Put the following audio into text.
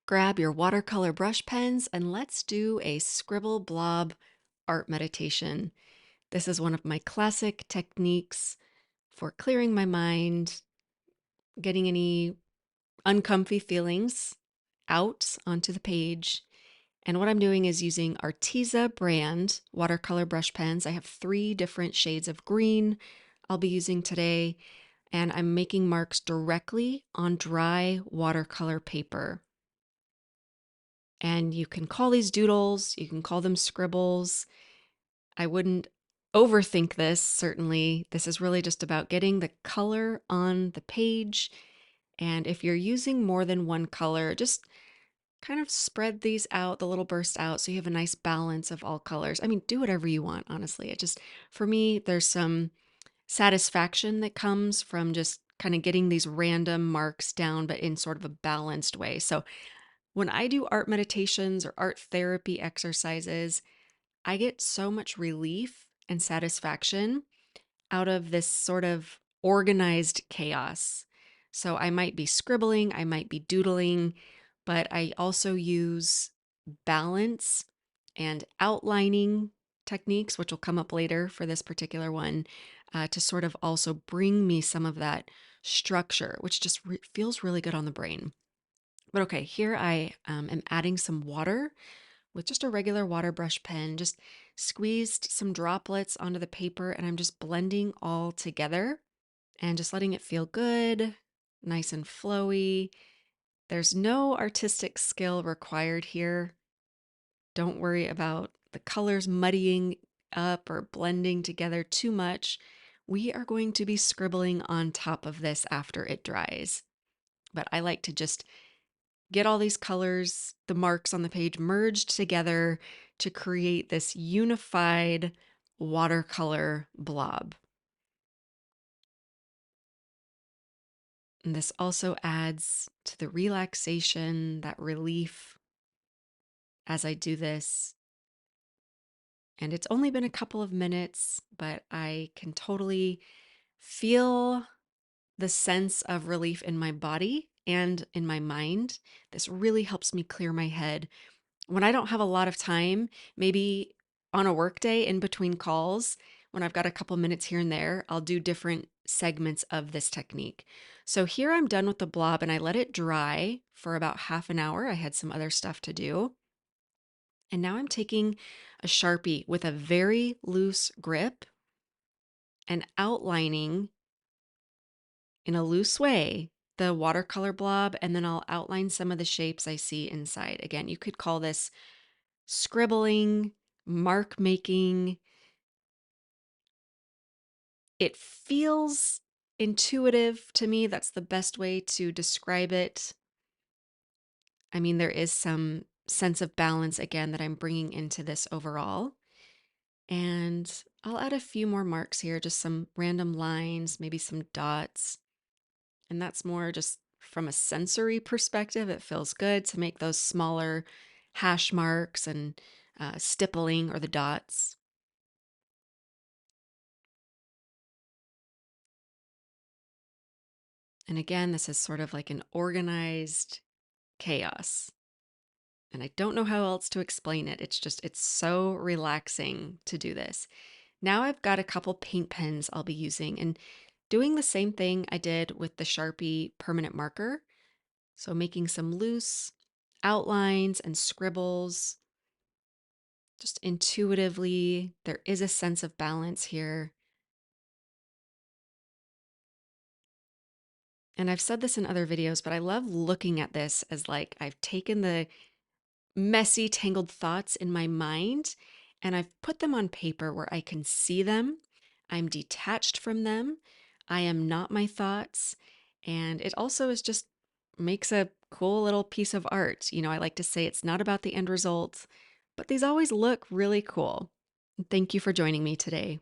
Grab your watercolor brush pens and let's do a scribble blob art meditation. This is one of my classic techniques for clearing my mind, getting any uncomfy feelings out onto the page. And what I'm doing is using Arteza brand watercolor brush pens. I have 3 different shades of green I'll be using today, and I'm making marks directly on dry watercolor paper. And you can call these doodles, you can call them scribbles. I wouldn't overthink this, certainly. This is really just about getting the color on the page. And if you're using more than one color, just kind of spread these out, the little bursts out, so you have a nice balance of all colors. I mean, do whatever you want, honestly. It just, for me, there's some satisfaction that comes from just kind of getting these random marks down, but in sort of a balanced way. So when I do art meditations or art therapy exercises, I get so much relief and satisfaction out of this sort of organized chaos. So I might be scribbling, I might be doodling, but I also use balance and outlining techniques, which will come up later for this particular one, to sort of also bring me some of that structure, which just feels really good on the brain. But okay, here I am adding some water with just a regular water brush pen, just squeezed some droplets onto the paper, and I'm just blending all together and just letting it feel good, nice and flowy. There's no artistic skill required here. Don't worry about the colors muddying up or blending together too much. We are going to be scribbling on top of this after it dries. But I like to just get all these colors, the marks on the page merged together to create this unified watercolor blob. And this also adds to the relaxation, that relief as I do this. And it's only been a couple of minutes, but I can totally feel the sense of relief in my body and in my mind. This really helps me clear my head when I don't have a lot of time, maybe on a work day in between calls, when I've got a couple minutes here and there, I'll do different segments of this technique. So here I'm done with the blob and I let it dry for about half an hour. I had some other stuff to do. And now I'm taking a Sharpie with a very loose grip and outlining in a loose way the watercolor blob, and then I'll outline some of the shapes I see inside. Again, you could call this scribbling, mark making. It feels intuitive to me. That's the best way to describe it. I mean, there is some sense of balance again that I'm bringing into this overall. And I'll add a few more marks here, just some random lines, maybe some dots. And that's more just from a sensory perspective. It feels good to make those smaller hash marks and stippling or the dots. And again, this is sort of like an organized chaos. And I don't know how else to explain it. It's so relaxing to do this. Now I've got a couple paint pens I'll be using and doing the same thing I did with the Sharpie permanent marker. So making some loose outlines and scribbles just intuitively. There is a sense of balance here. And I've said this in other videos, but I love looking at this as like I've taken the messy, tangled thoughts in my mind, and I've put them on paper where I can see them. I'm detached from them. I am not my thoughts. And it also is just makes a cool little piece of art. You know, I like to say it's not about the end result, but these always look really cool. Thank you for joining me today.